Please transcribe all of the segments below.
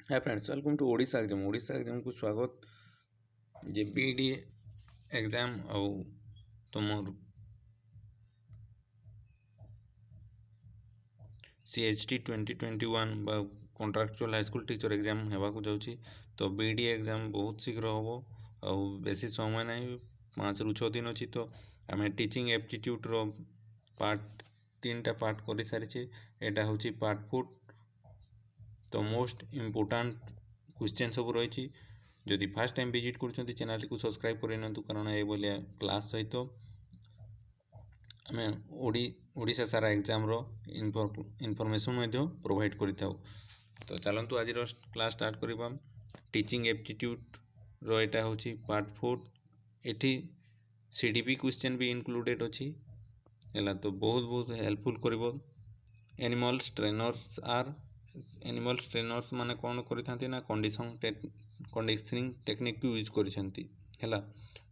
Hi friends, welcome to Odisha exam को स्वागत। जे BD exam आउ तुम सीएचटी 2021 बा कॉन्ट्रैक्चुअल हाईस्कूल टीचर एग्जाम हेबाकू जाउची। तो बीडी एग्जाम बहुत शीघ्र हम आउ बेसी समय नहीं, 5 ରୁ 6 दिन अच्छी। तो आम टीचिंग एप्टीट्यूड रो पार्ट 3टा पार्ट कर सारी। एटा हूँ पार्ट 4। तो मोस्ट इम्पोर्टाट क्वेश्चन सब रही। जदि फास्ट टाइम विजिट कर चैनल को सब्सक्राइब कर कारण ये भाया क्लास सहित आम ओडिशा सारा एग्जाम रो इनफॉरमेशन प्रोवाइड करिथाउ। तो चलतु आज क्लास स्टार्ट करवा। टीचिंग एप्टीट्यूड रो एटा होची पार्ट 4। एठी सीडीपी क्वेश्चन भी इंक्लूडेड अच्छी है। तो बहुत हेल्पफुल करिवो। एनिमल्स ट्रेनर्स माने कौन करिथांती ना कंडीशनिंग टेक्निक को यूज करिसेंती हैला।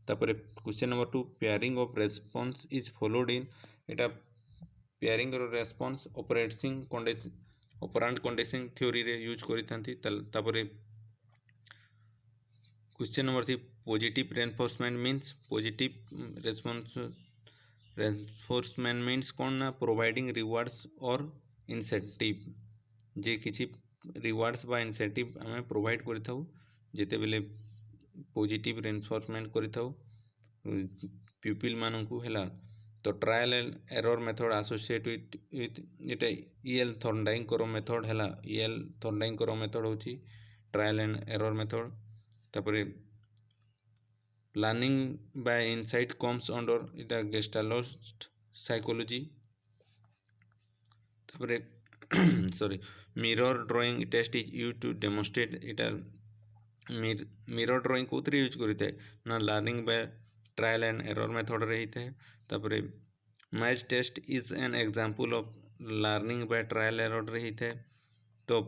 तापर question number 2, pairing of response is followed in. Etah pairing row response operant conditioning theory रे यूज करिथांती। तापर question number 3, positive reinforcement means positive reinforcement means कौन ना प्रोवाइडिंग रिवार्ड्स और इंसेंटिव। जे किसी रिवार्ड्स बा इंसेंटिव आम प्रोवाइड करिथाउ जेते बेले पॉजिटिव रेनफोर्समेंट करिथाउ पीपल मानकू हैला। तो trial and error method associate with Etah EL Thorndike करो मेथड हैला। ईएल थॉर्नडाइक करो मेथड होची ट्रायल एंड एरर मेथड। तापर planning by insight comes under एटा गेस्टाल्ट साइकोलॉजी। तापर sorry mirror drawing test is use to demonstrate. एटा mirror drawing कोथरे use करते ना learning by trial and error method रे होता है। तापर match test is an example of learning by trial error रे होता है। तो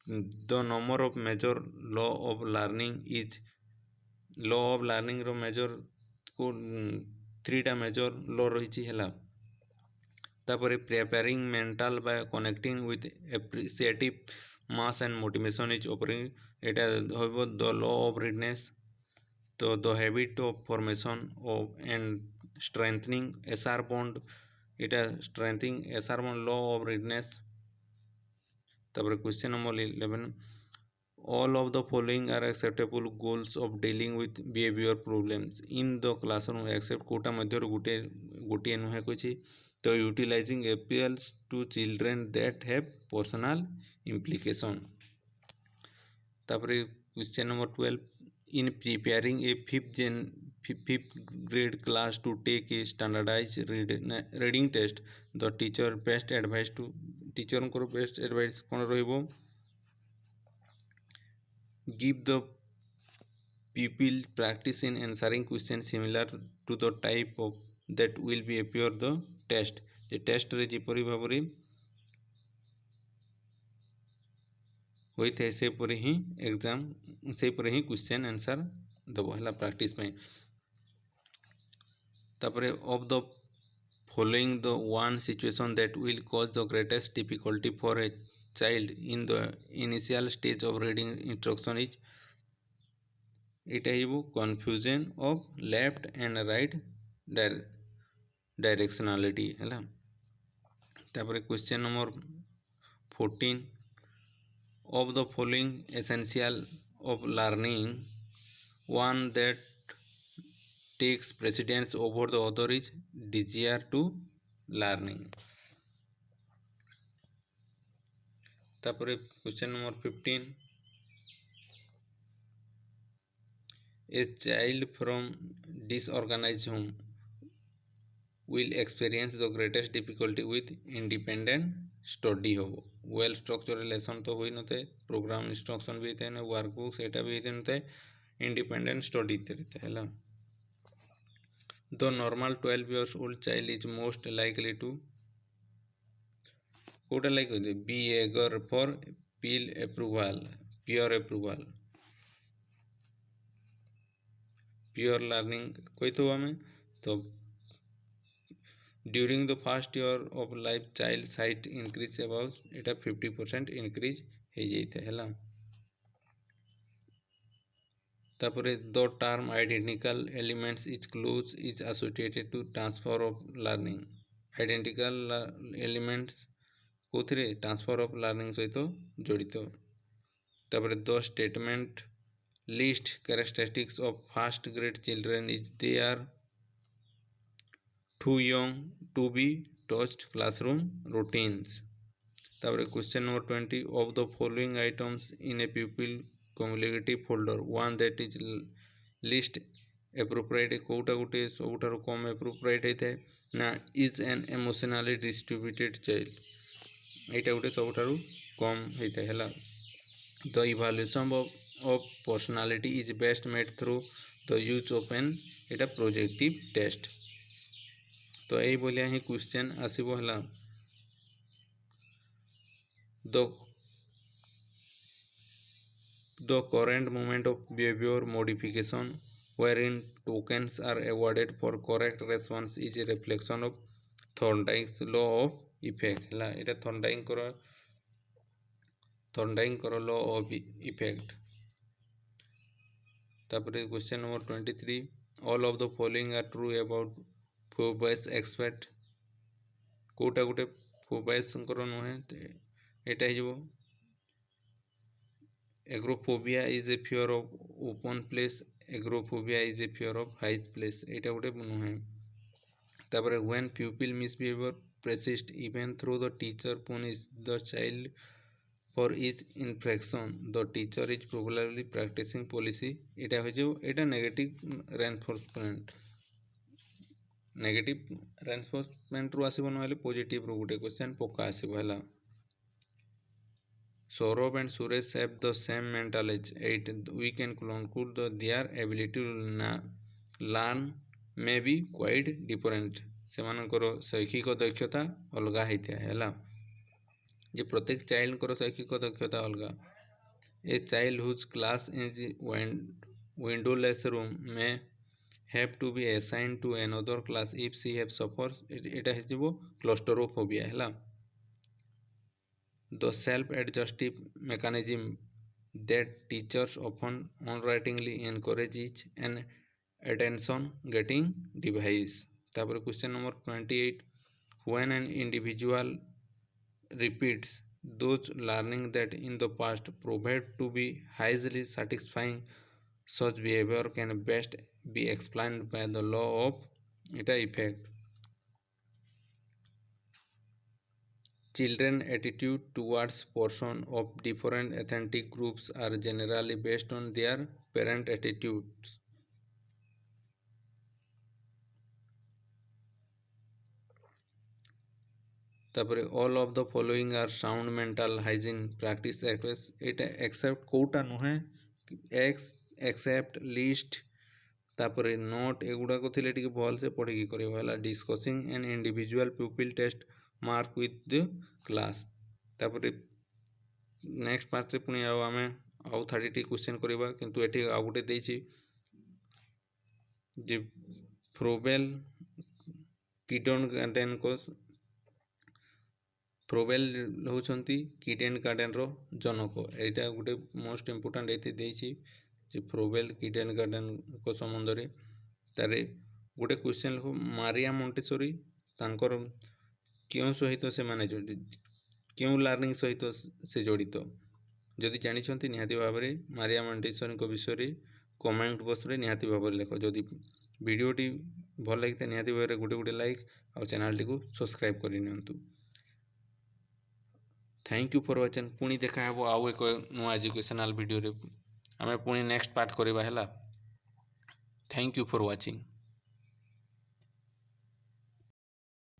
the number of major law of learning row major को 3टा मेजर लॉ रही है। तापर preparing mental by connecting with appreciative mass and motivation is ऑपरिंग। एटा होइबो द लॉ ऑफ रीडनेस। तो the habit of formation of and strengthening SR bond. एटा strengthening SR bond law of readiness. तापर question number 11, all of the following are acceptable goals of dealing with behavior problems in the classroom except कोटा मध्य गोटे नुहे कोची। तो utilising appeals to children that have personal implication। तापर question number 12, in preparing a fifth grade class to take a standardized reading test the teacher best advice to teacher को best advice कौन रहिबो। give the pupil practice in answering questions similar to the type of that will be appear the test। जे test रे जिपरि भाबरे होइथे से परि ही exam से परि ही क्वेश्चन आंसर दबो हला प्रैक्टिस में। तापरे of the following the one situation that will cause the greatest difficulty for a child in the initial stage of reading instruction is। इटा confusion of left and right directionality है। तापर question number 14, of the following essential of learning one that takes precedence over the other is desire to learning। तापर question number 15, a child from disorganized home will experience the greatest difficulty with independent study हो। Well structure lesson तो हुई नते, programme instruction भी थे ना, workbook सेटा भी थे नते, इंडिपेंडेंट स्टडी थे हला। The normal 12 years old child is most likely to कोटा लाइक होते be eager for peer approval pure learning कोई तो हमें। तो during the first year of life child sight increase about एटा 50% इंक्रीज हो जाते है। तापरे the term identical elements is close is associated to transfer of learning identical elements कोथिरे ट्रांसफर ऑफ लर्निंग सहित जड़ित तापरे the statement list characteristics of first grade children is they are too young to be touched classroom routines तापरे question number 20 of the following items in a people cumulative folder one that is least appropriate कोटा गोटे सबुठार कम appropriate होता है ना is an emotionally distributed child एटा गोटे सबुठार कम होता है the evaluation of personality is best made through the use of an Etah projective test तो यही बोलिया ही क्वेश्चन आसीबो हला the current moment of behavior modification wherein tokens are awarded for correct response is a reflection of Thorndike's law of effect La Etah Thorndike करो law of effect तापरे question number 23 all of the following are true about Foucault's expert कोटा गोटे Foucault's करो नुहे एटा हिजो agoraphobia is a fear of open place agoraphobia is a fear of high place एटा गोटे नुहे तापर when pupil misbehaviour persist even through the teacher punish the child for is infraction the teacher is probably practising policy एटा हो जो एटा negative reinforcement रू आसीबो नहले positive रू गोटे क्वेश्चन पक्का आसीबो हला Saurabh and Suresh have the same mental age 8 we can conclude that their ability to learn may be quite different सेमानकर शैक्षिक दक्षता अलग होता है जे प्रत्येक चाइल्ड को शैक्षिक दक्षता अलग a child whose class is windowless room में have to be assign to another class if she have suffers एटा हो क्लस्टरोफोबिया है the self-adjustive mechanism that teachers often unwittingly encourage is an attention getting device तापर question number 28 when an individual repeats those learning that in the past proved to be highly satisfying such behavior can best be explained by the law of eta effect Children attitude towards person of different ethnic groups are generally based on their parent attitudes. तापरे all of the following are sound mental hygiene practice except कोटा नुहे except list तापरे note एगुड़ा को थिले टिके भल से पढ़ी की करे वाला discussing an individual pupil test mark with the class तापर नेक्स्ट पार्ट पुणी आम आउ 30 क्वेश्चन करवा किंतु एठी आउ गोटे देछि जे फ्रोबेल किडेनगार्टेन को फ्रोबेल होचंती किडेनगार्टेन रो जनक एटा गोटे मोस्ट इंपोर्टेंट एथि देछि जे फ्रोबेल किडेनगार्टेन को संबंध रे तारे गोटे क्वेश्चन हो मारिया मोंटेसोरी तांकर क्यों सहित से माने क्यों लर्निंग सहित से जड़ित जदि जानी निहाती भाव में मारिया मोंटेसोरी को विषय कमेंट बॉक्स रे निहाती भाव में लिख जदि वीडियोटी भल लगी निहाती भाव में गोटे गोटे लाइक और चैनल टी को सब्सक्राइब कर नियंतु थैंक यू फॉर वाचिंग पुणी देखा है आउ एक नुआ एजुकेशनल वीडियो रे आमे पुणी नेक्स्ट पार्ट करबा हैला थैंक यू फॉर वाचिंग।